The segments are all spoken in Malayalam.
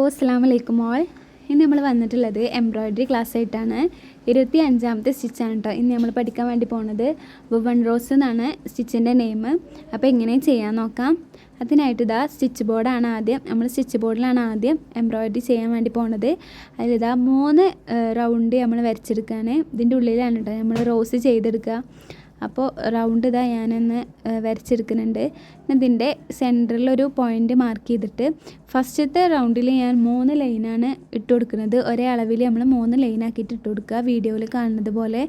അസ്സലാമു അലൈക്കും ഓൾ. ഇന്ന് നമ്മൾ വന്നിട്ടുള്ളത് എംബ്രോയ്ഡറി ക്ലാസ് ആയിട്ടാണ്. 25ാമത്തെ സ്റ്റിച്ചാണ് കേട്ടോ ഇന്ന് നമ്മൾ പഠിക്കാൻ വേണ്ടി പോകുന്നത്. വുവൺ റോസ് എന്നാണ് സ്റ്റിച്ചിൻ്റെ നെയിം. അപ്പോൾ എങ്ങനെ ചെയ്യാൻ നോക്കാം. അതിനായിട്ട് ഇതാ സ്റ്റിച്ച് ബോർഡാണ് ആദ്യം, നമ്മൾ സ്റ്റിച്ച് ബോർഡിലാണ് ആദ്യം എംബ്രോയ്ഡറി ചെയ്യാൻ വേണ്ടി പോകുന്നത്. അതിലിതാ 3 റൗണ്ട് നമ്മൾ വരച്ചെടുക്കുകയാണ്. ഇതിൻ്റെ ഉള്ളിലാണ് കേട്ടോ നമ്മൾ റോസ് ചെയ്തെടുക്കുക. അപ്പോൾ റൗണ്ട് ഇതാ ഞാനൊന്ന് വരച്ചെടുക്കുന്നുണ്ട്. ഇതിൻ്റെ സെൻറ്ററിലൊരു പോയിൻ്റ് മാർക്ക് ചെയ്തിട്ട് ഫസ്റ്റത്തെ റൗണ്ടിൽ ഞാൻ 3 ലൈനാണ് ഇട്ട് കൊടുക്കുന്നത്. ഒരേ അളവിൽ നമ്മൾ 3 ലൈനാക്കിയിട്ട് ഇട്ട് കൊടുക്കുക, വീഡിയോയിൽ കാണുന്നത് പോലെ.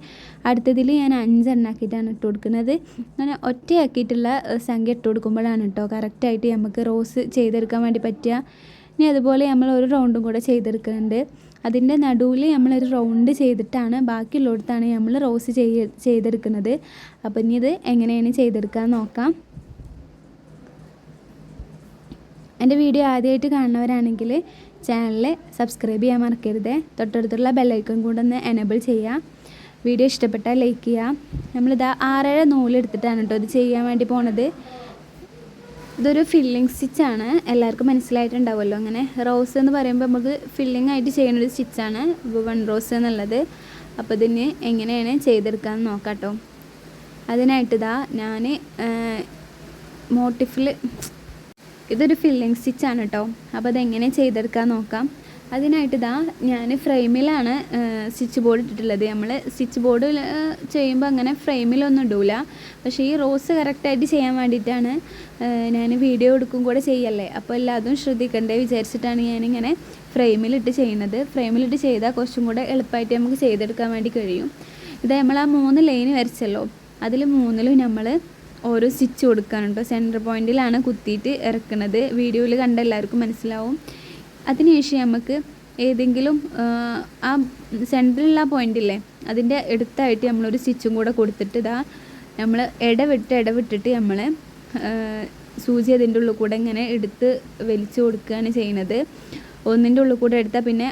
അടുത്തതിൽ ഞാൻ 5 എണ്ണാക്കിയിട്ടാണ് ഇട്ട് കൊടുക്കുന്നത്. അങ്ങനെ ഒറ്റയാക്കിയിട്ടുള്ള സംഖ്യ ഇട്ട് കൊടുക്കുമ്പോഴാണ് കേട്ടോ കറക്റ്റായിട്ട് നമുക്ക് റോസ് ചെയ്തെടുക്കാൻ വേണ്ടി പറ്റുക. ഇനി അതുപോലെ നമ്മൾ ഒരു റൗണ്ടും കൂടെ ചെയ്തെടുക്കുന്നുണ്ട്. അതിൻ്റെ നടുവിൽ നമ്മളൊരു റൗണ്ട് ചെയ്തിട്ടാണ് ബാക്കിയുള്ളിടത്താണ് നമ്മൾ റോസ് ചെയ്തെടുക്കുന്നത്. അപ്പോൾ ഇനി ഇത് എങ്ങനെയാണ് ചെയ്തെടുക്കാൻ നോക്കാം. എൻ്റെ വീഡിയോ ആദ്യമായിട്ട് കാണുന്നവരാണെങ്കിൽ ചാനൽ സബ്സ്ക്രൈബ് ചെയ്യാൻ മറക്കരുത്. തൊട്ടടുത്തുള്ള ബെല്ലൈക്കൺ കൂടെ ഒന്ന് എനേബിൾ ചെയ്യുക. വീഡിയോ ഇഷ്ടപ്പെട്ടാൽ ലൈക്ക് ചെയ്യുക. നമ്മളിതാ 6 നൂലെടുത്തിട്ടാണ് കേട്ടോ ഇത് ചെയ്യാൻ വേണ്ടി പോണത്. ഇതൊരു ഫില്ലിങ് സ്റ്റിച്ചാണ്, എല്ലാവർക്കും മനസ്സിലായിട്ടുണ്ടാവുമല്ലോ. അങ്ങനെ റോസ് എന്ന് പറയുമ്പോൾ നമുക്ക് ഫില്ലിംഗ് ആയിട്ട് ചെയ്യുന്നൊരു സ്റ്റിച്ചാണ് വുവൺ റോസ് എന്നുള്ളത്. അപ്പോൾ ഇതിന് എങ്ങനെയാണ് ചെയ്തെടുക്കാമെന്ന് നോക്കാം കേട്ടോ. അതിനായിട്ട് ഇതാ ഞാൻ മോട്ടിഫിൽ ഇതൊരു ഫില്ലിംഗ് സ്റ്റിച്ചാണ് കേട്ടോ. അപ്പോൾ അതെങ്ങനെ ചെയ്തെടുക്കാൻ നോക്കാം. അതിനായിട്ട് ഇതാ ഞാൻ ഫ്രെയിമിലാണ് സ്റ്റിച്ച് ബോർഡ് ഇട്ടിട്ടുള്ളത്. നമ്മൾ സ്റ്റിച്ച് ബോർഡ് ചെയ്യുമ്പോൾ അങ്ങനെ ഫ്രെയിമിലൊന്നും ഇടൂല. പക്ഷേ ഈ റോസ് കറക്റ്റായിട്ട് ചെയ്യാൻ വേണ്ടിയിട്ടാണ് ഞാൻ വീഡിയോ എടുക്കും കൂടെ ചെയ്യല്ലേ, അപ്പോൾ എല്ലാതും ശ്രദ്ധിക്കണ്ടേ വിചാരിച്ചിട്ടാണ് ഞാനിങ്ങനെ ഫ്രെയിമിലിട്ട് ചെയ്യുന്നത്. ഫ്രെയിമിലിട്ട് ചെയ്താൽ കുറച്ചും കൂടെ എളുപ്പമായിട്ട് നമുക്ക് ചെയ്തെടുക്കാൻ വേണ്ടി കഴിയും. ഇത് നമ്മൾ ആ 3 ലൈൻ വരച്ചല്ലോ, അതിൽ 3ലും നമ്മൾ ഓരോ സ്റ്റിച്ച് കൊടുക്കാനുണ്ടോ. സെൻറ്റർ പോയിൻറ്റിലാണ് കുത്തിയിട്ട് ഇറക്കുന്നത്. വീഡിയോയിൽ കണ്ട എല്ലാവർക്കും മനസ്സിലാവും. അതിനുശേഷം നമുക്ക് ഏതെങ്കിലും ആ സെൻറ്ററിലുള്ള പോയിൻ്റില്ലേ അതിൻ്റെ അടുത്തായിട്ട് നമ്മളൊരു സ്റ്റിച്ചും കൂടെ കൊടുത്തിട്ട് ഇതാ നമ്മൾ ഇടവിട്ടിട്ട് നമ്മൾ സൂചി അതിൻ്റെ ഉള്ളിൽ കൂടെ ഇങ്ങനെ എടുത്ത് വലിച്ചു കൊടുക്കുകയാണ് ചെയ്യുന്നത്. ഒന്നിൻ്റെ ഉള്ളിൽ കൂടെ എടുത്താൽ പിന്നെ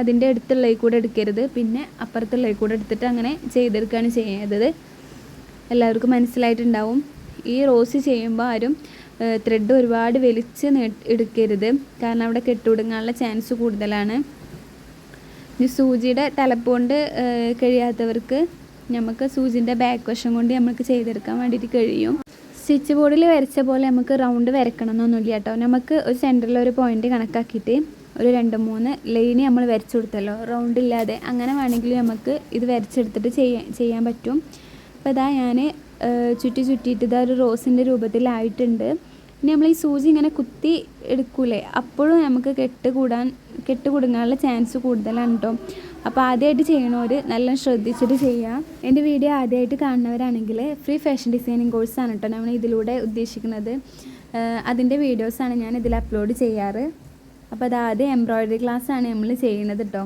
അതിൻ്റെ അടുത്തുള്ളതിൽ കൂടെ എടുക്കരുത്, പിന്നെ അപ്പുറത്തുള്ളതിൽ കൂടെ എടുത്തിട്ട് അങ്ങനെ ചെയ്തെടുക്കുകയാണ് ചെയ്യുന്നത്. എല്ലാവർക്കും മനസ്സിലായിട്ടുണ്ടാവും. ഈ റോസ് ചെയ്യുമ്പോൾ ആരും ത്രെഡ് ഒരുപാട് വലിച്ച് എടുക്കരുത്, കാരണം അവിടെ കെട്ടുടുങ്ങാനുള്ള ചാൻസ് കൂടുതലാണ്. ഈ സൂചിയുടെ തലപ്പ് കൊണ്ട് കഴിയാത്തവർക്ക് നമുക്ക് സൂചിൻ്റെ ബാക്ക് വശം കൊണ്ട് നമുക്ക് ചെയ്തെടുക്കാൻ വേണ്ടിയിട്ട് കഴിയും. സ്റ്റിച്ച് ബോർഡിൽ വരച്ച പോലെ നമുക്ക് റൗണ്ട് വരക്കണം എന്നൊന്നുമില്ല കേട്ടോ. നമുക്ക് ഒരു സെൻറ്ററിലൊരു പോയിൻ്റ് കണക്കാക്കിയിട്ട് ഒരു 2-3 ലൈന് നമ്മൾ വരച്ചു കൊടുത്തല്ലോ റൗണ്ട് ഇല്ലാതെ. അങ്ങനെ വേണമെങ്കിൽ നമുക്ക് ഇത് വരച്ചെടുത്തിട്ട് ചെയ്യാൻ പറ്റും. അപ്പോൾ ഇതാ ഞാൻ ചുറ്റിയിട്ട് ഇതാ ഒരു റോസിൻ്റെ രൂപത്തിലായിട്ടുണ്ട്. ഇനി നമ്മൾ ഈ സൂചി ഇങ്ങനെ കുത്തി എടുക്കൂലേ, അപ്പോഴും നമുക്ക് കെട്ട് കുടുങ്ങാനുള്ള ചാൻസ് കൂടുതലാണ് കേട്ടോ. അപ്പോൾ ആദ്യമായിട്ട് ചെയ്യണവർ നല്ല ശ്രദ്ധിച്ചിട്ട് ചെയ്യുക. എൻ്റെ വീഡിയോ ആദ്യമായിട്ട് കാണുന്നവരാണെങ്കിൽ ഫ്രീ ഫാഷൻ ഡിസൈനിങ് കോഴ്സാണ് കേട്ടോ നമ്മൾ ഇതിലൂടെ ഉദ്ദേശിക്കുന്നത്. അതിൻ്റെ വീഡിയോസാണ് ഞാൻ ഇതിൽ അപ്ലോഡ് ചെയ്യാറ്. അപ്പോൾ അതാദ്യം എംബ്രോയ്ഡറി ക്ലാസ്സാണ് നമ്മൾ ചെയ്യുന്നത് കേട്ടോ.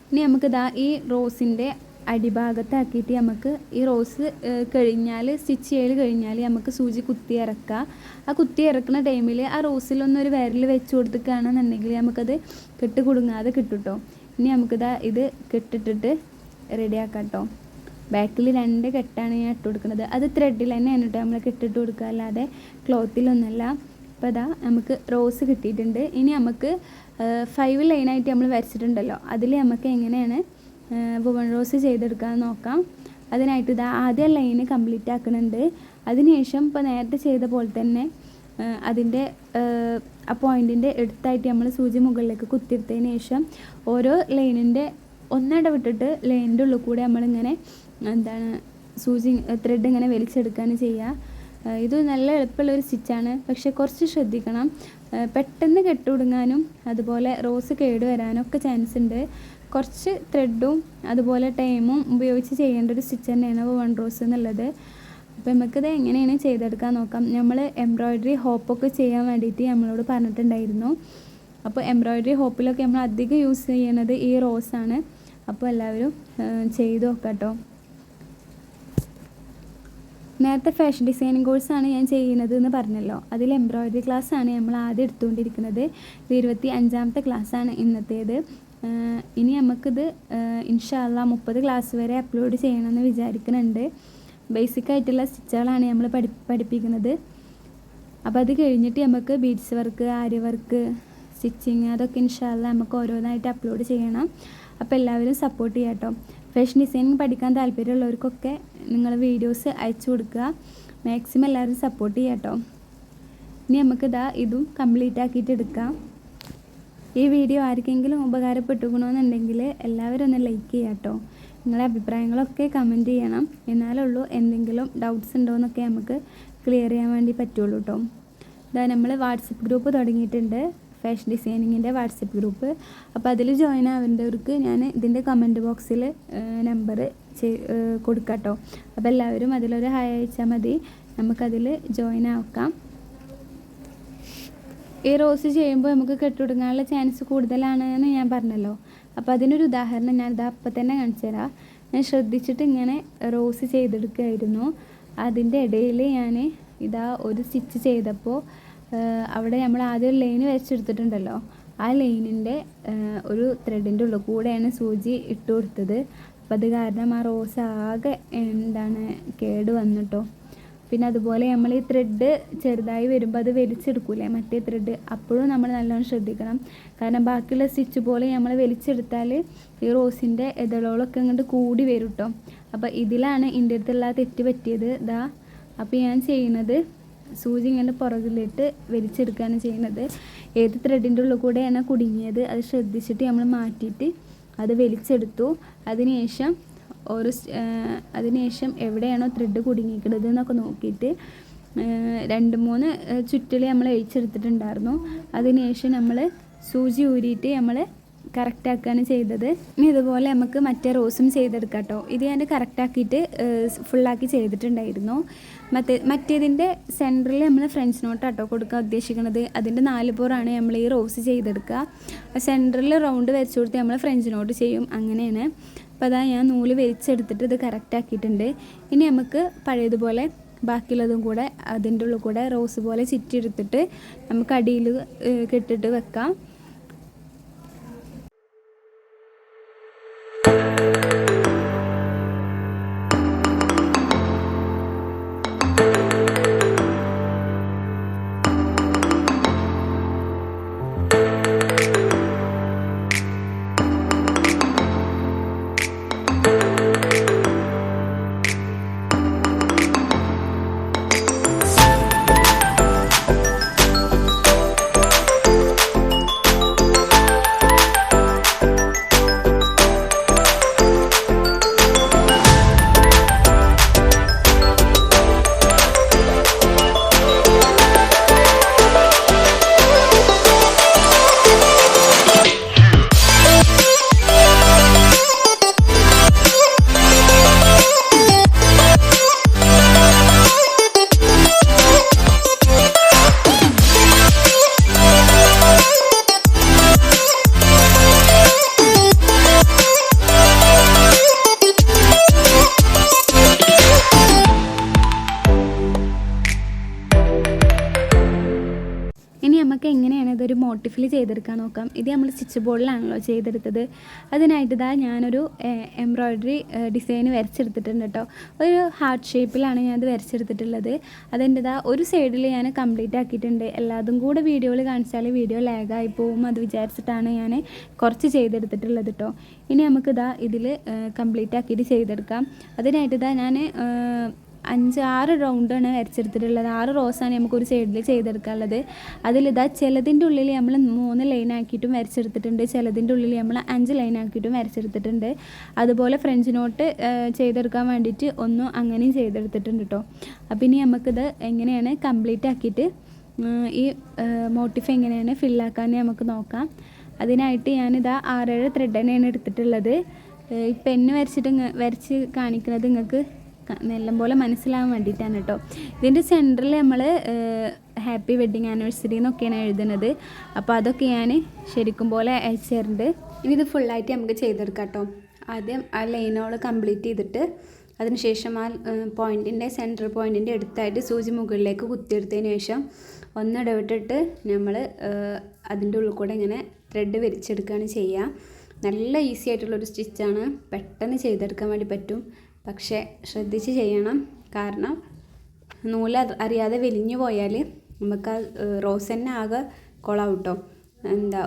ഇനി നമുക്കിതാ ഈ റോസിൻ്റെ അടിഭാഗത്താക്കിയിട്ട് നമുക്ക് ഈ റോസ് കഴിഞ്ഞാൽ സ്റ്റിച്ച് ചെയ്ത് കഴിഞ്ഞാൽ നമുക്ക് സൂചി കുത്തി ഇറക്കുക. ആ കുത്തി ഇറക്കുന്ന ടൈമിൽ ആ റോസിലൊന്നൊരു വിരൽ വെച്ച് കൊടുക്കുകയാണെന്നുണ്ടെങ്കിൽ നമുക്കത് കെട്ട് കുടുങ്ങാതെ കിട്ടും കേട്ടോ. ഇനി നമുക്കിതാ ഇത് കെട്ടിട്ടിട്ട് റെഡിയാക്കാം കേട്ടോ. ബാക്കിൽ 2 കെട്ടാണ് ഞാൻ ഇട്ട് കൊടുക്കുന്നത്. അത് ത്രെഡിൽ തന്നെയാണ് കേട്ടോ നമ്മൾ കെട്ടിട്ട് കൊടുക്കുക, അല്ലാതെ ക്ലോത്തിലൊന്നുമല്ല. അപ്പോൾ അതാ നമുക്ക് റോസ് കിട്ടിയിട്ടുണ്ട്. ഇനി നമുക്ക് 5 ലൈനായിട്ട് നമ്മൾ വരച്ചിട്ടുണ്ടല്ലോ, അതിൽ നമുക്ക് എങ്ങനെയാണ് വുവൺ റോസ് ചെയ്തെടുക്കാൻ നോക്കാം. അതിനായിട്ട് ഇതാ ആദ്യം ലൈന് കംപ്ലീറ്റ് ആക്കുന്നുണ്ട്. അതിനുശേഷം ഇപ്പോൾ നേരത്തെ ചെയ്ത പോലെ തന്നെ അതിൻ്റെ ആ പോയിൻറ്റിൻ്റെ അടുത്തായിട്ട് നമ്മൾ സൂചി മുകളിലേക്ക് കുത്തിയെടുത്തതിന് ശേഷം ഓരോ ലൈനിൻ്റെ ഒന്നിടവിട്ടിട്ട് ലൈനിൻ്റെ ഉള്ളിൽ കൂടെ നമ്മളിങ്ങനെ സൂചി ത്രെഡ് ഇങ്ങനെ വലിച്ചെടുക്കുകയാണ് ചെയ്യുക. ഇത് നല്ല എളുപ്പമുള്ളൊരു സ്റ്റിച്ചാണ്, പക്ഷേ കുറച്ച് ശ്രദ്ധിക്കണം. പെട്ടെന്ന് കെട്ടുടുങ്ങാനും അതുപോലെ റോസ് കേട് വരാനും ഒക്കെ ചാൻസ് ഉണ്ട്. കുറച്ച് ത്രെഡും അതുപോലെ ടൈമും ഉപയോഗിച്ച് ചെയ്യേണ്ട ഒരു സ്റ്റിച്ച് തന്നെയാണ് വുവൺ റോസ് എന്നുള്ളത്. അപ്പോൾ നമുക്കിത് എങ്ങനെയാണ് ചെയ്തെടുക്കാൻ നോക്കാം. നമ്മൾ എംബ്രോയ്ഡറി ഹോപ്പൊക്കെ ചെയ്യാൻ വേണ്ടിയിട്ട് നമ്മളോട് പറഞ്ഞിട്ടുണ്ടായിരുന്നു. അപ്പോൾ എംബ്രോയ്ഡറി ഹോപ്പിലൊക്കെ നമ്മൾ അധികം യൂസ് ചെയ്യുന്നത് ഈ റോസാണ്. അപ്പോൾ എല്ലാവരും ചെയ്ത് നോക്കാം കേട്ടോ. നേരത്തെ ഫാഷൻ ഡിസൈനിങ് കോഴ്സാണ് ഞാൻ ചെയ്യുന്നത് എന്ന് പറഞ്ഞല്ലോ, അതിൽ എംബ്രോയ്ഡറി ക്ലാസ്സാണ് നമ്മൾ ആദ്യം എടുത്തുകൊണ്ടിരിക്കുന്നത്. ഇത് 25ാമത്തെ ക്ലാസ്സാണ് ഇന്നത്തേത്. ഇനി നമുക്കിത് ഇൻഷാ അല്ലാഹ് 30 ക്ലാസ് വരെ അപ്ലോഡ് ചെയ്യണമെന്ന് വിചാരിക്കുന്നുണ്ട്. ബേസിക്കായിട്ടുള്ള സ്റ്റിച്ചുകളാണ് നമ്മൾ പഠിപ്പിക്കുന്നത്. അപ്പോൾ അത് കഴിഞ്ഞിട്ട് നമുക്ക് beads work, Arya work, stitching അതൊക്കെ ഇൻഷാല്ല നമുക്ക് ഓരോന്നായിട്ട് അപ്ലോഡ് ചെയ്യണം. അപ്പോൾ എല്ലാവരും സപ്പോർട്ട് ചെയ്യാം കേട്ടോ. ഫാഷൻ ഡിസൈനിങ് പഠിക്കാൻ താല്പര്യമുള്ളവർക്കൊക്കെ നിങ്ങൾ വീഡിയോസ് അയച്ചു കൊടുക്കുക. മാക്സിമം എല്ലാവരും സപ്പോർട്ട് ചെയ്യാം കേട്ടോ. ഇനി നമുക്കിതാ ഇതും കംപ്ലീറ്റ് ആക്കിയിട്ട് എടുക്കാം. ഈ വീഡിയോ ആർക്കെങ്കിലും ഉപകാരപ്പെട്ടുകണമെന്നുണ്ടെങ്കിൽ എല്ലാവരും ഒന്ന് ലൈക്ക് ചെയ്യാം കേട്ടോ. നിങ്ങളുടെ അഭിപ്രായങ്ങളൊക്കെ കമൻറ്റ് ചെയ്യണം. എന്നാലുള്ളൂ എന്തെങ്കിലും ഡൗട്ട്സ് ഉണ്ടോ എന്നൊക്കെ നമുക്ക് ക്ലിയർ ചെയ്യാൻ വേണ്ടി പറ്റുള്ളൂ കേട്ടോ. ഇതാ നമ്മൾ വാട്സപ്പ് ഗ്രൂപ്പ് തുടങ്ങിയിട്ടുണ്ട്, ഫാഷൻ ഡിസൈനിങ്ങിൻ്റെ വാട്സപ്പ് ഗ്രൂപ്പ്. അപ്പോൾ അതിൽ ജോയിൻ ആവേണ്ടവർക്ക് ഞാൻ ഇതിൻ്റെ കമൻറ്റ് ബോക്സിൽ നമ്പർ കൊടുക്കാം കേട്ടോ. അപ്പോൾ എല്ലാവരും അതിലൊരു ഹായ് അയച്ചാൽ മതി, നമുക്കതിൽ ജോയിൻ ആക്കാം. ഈ റോസ് ചെയ്യുമ്പോൾ നമുക്ക് കെട്ടുടങ്ങാനുള്ള ചാൻസ് കൂടുതലാണ് എന്ന് ഞാൻ പറഞ്ഞല്ലോ. അപ്പോൾ അതിനൊരു ഉദാഹരണം ഞാനിതാ അപ്പം തന്നെ കാണിച്ചു തരാം. ഞാൻ ശ്രദ്ധിച്ചിട്ട് ഇങ്ങനെ റോസ് ചെയ്തെടുക്കുകയായിരുന്നു. അതിൻ്റെ ഇടയിൽ ഞാൻ ഇതാ ഒരു സ്റ്റിച്ച് ചെയ്തപ്പോൾ അവിടെ നമ്മൾ ആദ്യം ഒരു ലൈന് വരച്ചെടുത്തിട്ടുണ്ടല്ലോ, ആ ലൈനിൻ്റെ ഒരു ത്രെഡിൻ്റെ ഉള്ളിൽ കൂടെയാണ് സൂചി ഇട്ട് കൊടുത്തത്. അപ്പോൾ അത് കാരണം ആ റോസ് ആകെ കേട് വന്നിട്ടോ. പിന്നെ അതുപോലെ നമ്മൾ ഈ ത്രെഡ് ചെറുതായി വരുമ്പോൾ അത് വലിച്ചെടുക്കൂലേ മറ്റേ ത്രെഡ്, അപ്പോഴും നമ്മൾ നല്ലോണം ശ്രദ്ധിക്കണം. കാരണം ബാക്കിയുള്ള സ്റ്റിച്ച് പോലെ നമ്മൾ വലിച്ചെടുത്താൽ ഈ റോസിൻ്റെ ഇതളോളൊക്കെ ഇങ്ങോട്ട് കൂടി വരും കേട്ടോ. അപ്പോൾ ഇതിലാണ് എൻ്റെ അടുത്തുള്ള തെറ്റ് പറ്റിയത്. അപ്പോൾ ഞാൻ ചെയ്യുന്നത് സൂചി ഇങ്ങനെ പുറകിലിട്ട് വലിച്ചെടുക്കുകയാണ് ചെയ്യുന്നത്. ഏത് ത്രെഡിൻ്റെ ഉള്ളിൽ കൂടെയാണ് കുടുങ്ങിയത് അത് ശ്രദ്ധിച്ചിട്ട് നമ്മൾ മാറ്റിയിട്ട് അത് വലിച്ചെടുത്തു. അതിനുശേഷം എവിടെയാണോ ത്രെഡ് കുടുങ്ങിക്കുന്നത് എന്നൊക്കെ നോക്കിയിട്ട് 2-3 ചുറ്റിൽ നമ്മൾ അഴിച്ചെടുത്തിട്ടുണ്ടായിരുന്നു. അതിനുശേഷം നമ്മൾ സൂചി ഊരിയിട്ട് നമ്മൾ കറക്റ്റാക്കുകയാണ് ചെയ്തത്. ഇനി ഇതുപോലെ നമുക്ക് മറ്റേ റോസും ചെയ്തെടുക്കാം കേട്ടോ. ഇത് ഞാൻ കറക്റ്റാക്കിയിട്ട് ഫുള്ളാക്കി ചെയ്തിട്ടുണ്ടായിരുന്നു. മറ്റേതിൻ്റെ സെൻറ്ററിൽ നമ്മൾ ഫ്രഞ്ച് നോട്ട് കേട്ടോ കൊടുക്കാൻ ഉദ്ദേശിക്കുന്നത്. അതിൻ്റെ 4 പുറമാണ് നമ്മൾ ഈ റോസ് ചെയ്തെടുക്കുക. സെൻറ്ററിൽ റൗണ്ട് വരച്ചു കൊടുത്ത് നമ്മൾ ഫ്രഞ്ച് നോട്ട് ചെയ്യും, അങ്ങനെയാണ്. അപ്പോൾ അതാ ഞാൻ നൂല് വലിച്ചെടുത്തിട്ട് ഇത് കറക്റ്റാക്കിയിട്ടുണ്ട്. ഇനി നമുക്ക് പഴയതുപോലെ ബാക്കിയുള്ളതും കൂടെ അതിൻ്റെ ഉള്ളിൽ കൂടെ റോസ് പോലെ ചുറ്റിയെടുത്തിട്ട് നമുക്ക് അടിയിൽ കെട്ടിട്ട് വെക്കാം. നമുക്ക് എങ്ങനെയാണ് ഇതൊരു മോട്ടിഫിൽ ചെയ്തെടുക്കാൻ നോക്കാം. ഇത് നമ്മൾ സ്റ്റിച്ച് ബോർഡിലാണല്ലോ ചെയ്തെടുത്തത്. അതിനായിട്ട് ഇതാ ഞാനൊരു എംബ്രോയ്ഡറി ഡിസൈൻ വരച്ചെടുത്തിട്ടുണ്ട് കേട്ടോ. ഒരു ഹാർട്ട് ഷേപ്പിലാണ് ഞാനത് വരച്ചെടുത്തിട്ടുള്ളത്. അതെൻ്റെതാ ഒരു സൈഡിൽ ഞാൻ കംപ്ലീറ്റ് ആക്കിയിട്ടുണ്ട്. എല്ലാതും കൂടെ വീഡിയോയിൽ കാണിച്ചാൽ വീഡിയോ ലാഗായി പോവും, അത് വിചാരിച്ചിട്ടാണ് ഞാൻ കുറച്ച് ചെയ്തെടുത്തിട്ടുള്ളത് കേട്ടോ. ഇനി നമുക്കിതാ ഇതിൽ കംപ്ലീറ്റ് ആക്കിയിട്ട് ചെയ്തെടുക്കാം. അതിനായിട്ട് ഇതാ ഞാൻ 5-6 റൗണ്ടാണ് വരച്ചെടുത്തിട്ടുള്ളത്. 6 റോസാണ് നമുക്കൊരു സൈഡിൽ ചെയ്തെടുക്കാനുള്ളത്. അതിലിതാ ചിലതിൻ്റെ ഉള്ളിൽ നമ്മൾ 3 ലൈനാക്കിയിട്ടും വരച്ചെടുത്തിട്ടുണ്ട്, ചിലതിൻ്റെ ഉള്ളിൽ നമ്മൾ 5 ലൈനാക്കിയിട്ടും വരച്ചെടുത്തിട്ടുണ്ട്. അതുപോലെ ഫ്രഞ്ച് നോട്ട് ചെയ്തെടുക്കാൻ വേണ്ടിയിട്ട് ഒന്നും അങ്ങനെയും ചെയ്തെടുത്തിട്ടുണ്ട് കേട്ടോ. അപ്പം ഇനി നമുക്കിത് എങ്ങനെയാണ് കംപ്ലീറ്റ് ആക്കിയിട്ട് ഈ മോട്ടിഫ് എങ്ങനെയാണ് ഫില്ലാക്കാമെന്ന് നമുക്ക് നോക്കാം. അതിനായിട്ട് ഞാനിതാ 6-7 ത്രെഡ് തന്നെയാണ് എടുത്തിട്ടുള്ളത്. ഈ പെന്ന് വരച്ച് കാണിക്കുന്നത് നിങ്ങൾക്ക് നല്ലപോലെ മനസ്സിലാവാൻ വേണ്ടിയിട്ടാണ് കേട്ടോ. ഇതിൻ്റെ സെൻറ്ററിൽ നമ്മൾ ഹാപ്പി വെഡ്ഡിങ് ആനിവേഴ്സറി എന്നൊക്കെയാണ് എഴുതുന്നത്. അപ്പോൾ അതൊക്കെ ഞാൻ ശരിക്കും പോലെ അയച്ചു തരുന്നുണ്ട്. ഇനി ഇത് ഫുള്ളായിട്ട് നമുക്ക് ചെയ്തെടുക്കാം കേട്ടോ. ആദ്യം ആ ലൈനോട് കംപ്ലീറ്റ് ചെയ്തിട്ട് അതിനുശേഷം ആ പോയിൻറ്റിൻ്റെ സെൻറ്റർ പോയിൻറ്റിൻ്റെ അടുത്തായിട്ട് സൂചി മുകളിലേക്ക് കുത്തിയെടുത്തതിന് ശേഷം ഒന്നിടവിട്ടിട്ട് നമ്മൾ അതിൻ്റെ ഉള്ളിൽ കൂടെ ഇങ്ങനെ ത്രെഡ് വലിച്ചെടുക്കുകയാണ് ചെയ്യുക. നല്ല ഈസി ആയിട്ടുള്ളൊരു സ്റ്റിച്ചാണ്, പെട്ടെന്ന് ചെയ്തെടുക്കാൻ വേണ്ടി പറ്റും. പക്ഷേ ശ്രദ്ധിച്ച് ചെയ്യണം, കാരണം നൂല് അറിയാതെ വലിഞ്ഞു പോയാൽ നമുക്ക് ആ റോസ് തന്നെ ആകെ കൊളാവും കേട്ടോ.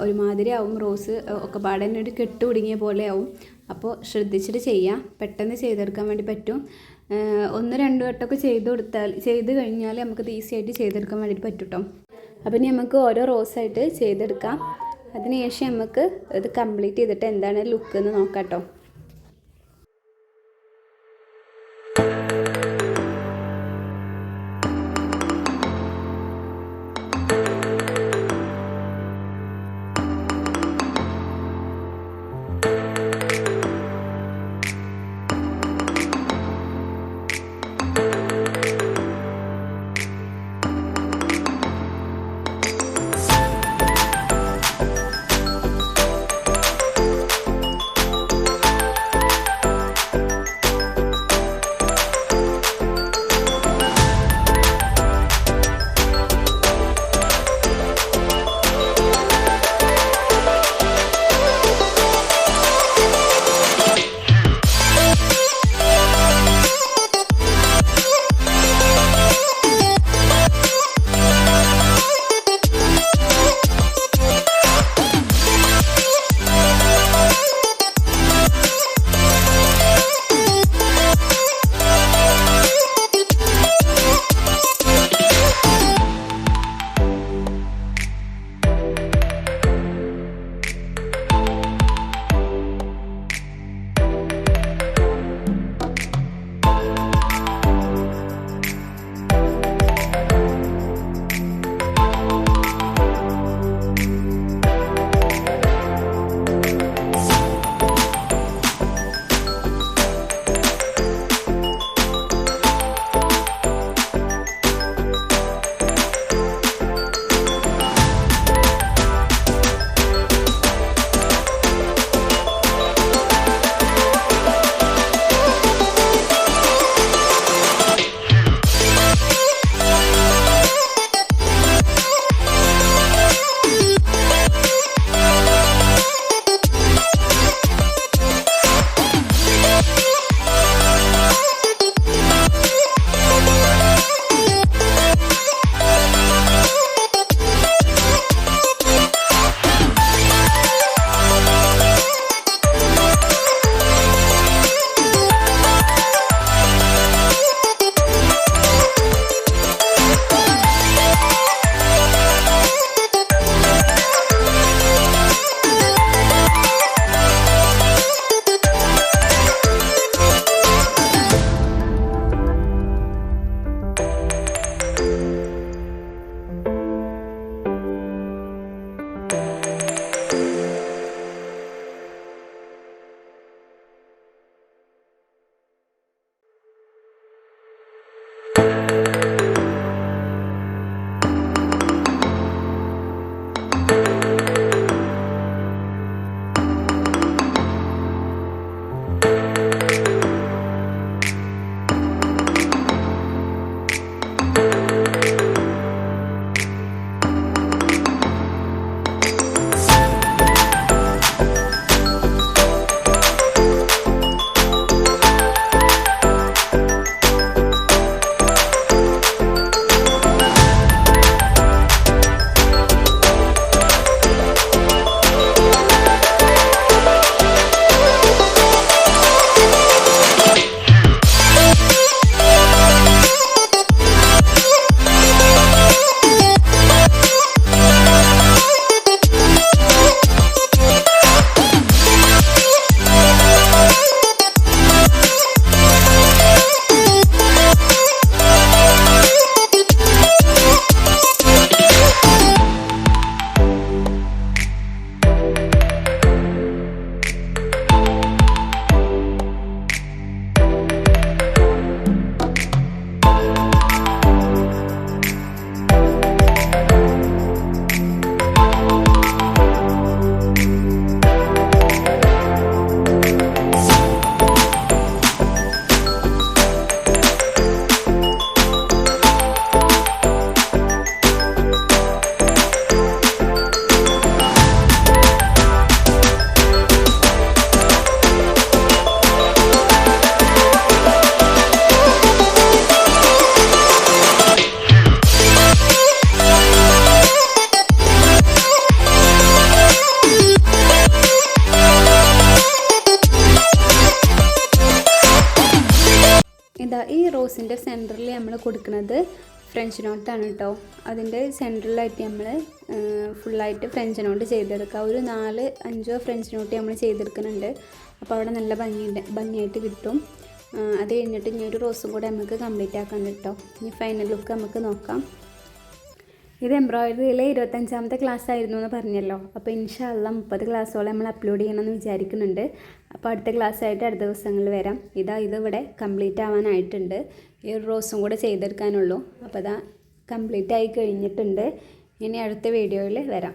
ഒരുമാതിരി ആവും റോസ് ഒക്കെ പാടെ തന്നെ ഒരു കെട്ട് കുടുങ്ങിയ പോലെ ആവും. അപ്പോൾ ശ്രദ്ധിച്ചിട്ട് ചെയ്യാം, പെട്ടെന്ന് ചെയ്തെടുക്കാൻ വേണ്ടി പറ്റും. 1-2 വട്ടമൊക്കെ ചെയ്ത് കഴിഞ്ഞാൽ നമുക്കത് ഈസി ആയിട്ട് ചെയ്തെടുക്കാൻ വേണ്ടിയിട്ട് പറ്റും കേട്ടോ. അപ്പോൾ ഇനി നമുക്ക് ഓരോ റോസായിട്ട് ചെയ്തെടുക്കാം. അതിനുശേഷം നമുക്ക് ഇത് കംപ്ലീറ്റ് ചെയ്തിട്ട് എന്താണ് ലുക്ക് എന്ന് നോക്കാം കേട്ടോ. റോസിൻ്റെ സെൻറ്ററിൽ നമ്മൾ കൊടുക്കുന്നത് ഫ്രഞ്ച് നോട്ടാണ് കേട്ടോ. അതിൻ്റെ സെൻറ്ററിലായിട്ട് നമ്മൾ ഫുള്ളായിട്ട് ഫ്രഞ്ച് നോട്ട് ചെയ്തെടുക്കുക. ഒരു 4-5 ഫ്രഞ്ച് നോട്ട് നമ്മൾ ചെയ്തെടുക്കുന്നുണ്ട്. അപ്പോൾ അവിടെ നല്ല ഭംഗിയായിട്ട് കിട്ടും. അത് കഴിഞ്ഞിട്ട് ഇനി ഒരു റോസും കൂടെ നമുക്ക് കംപ്ലീറ്റ് ആക്കാൻ കേട്ടോ. ഇനി ഫൈനൽ ലുക്ക് നമുക്ക് നോക്കാം. ഇത് എംബ്രോയിഡറിയിലെ 25ാമത്തെ ക്ലാസ് ആയിരുന്നു എന്ന് പറഞ്ഞല്ലോ. അപ്പോൾ ഇൻഷാ അല്ലാ 30 ക്ലാസ്സോളം നമ്മൾ അപ്ലോഡ് ചെയ്യണമെന്ന് വിചാരിക്കുന്നുണ്ട്. അപ്പോൾ അടുത്ത ക്ലാസ് ആയിട്ട് അടുത്ത ദിവസങ്ങളിൽ വരാം. ഇതിവിടെ കംപ്ലീറ്റ് ആവാനായിട്ടുണ്ട്. ഈ ഒരു റോസും കൂടെ ചെയ്തെടുക്കാനുള്ളൂ. അപ്പോൾ കംപ്ലീറ്റ് ആയി കഴിഞ്ഞിട്ടുണ്ട്. ഇനി അടുത്ത വീഡിയോയിൽ വരാം.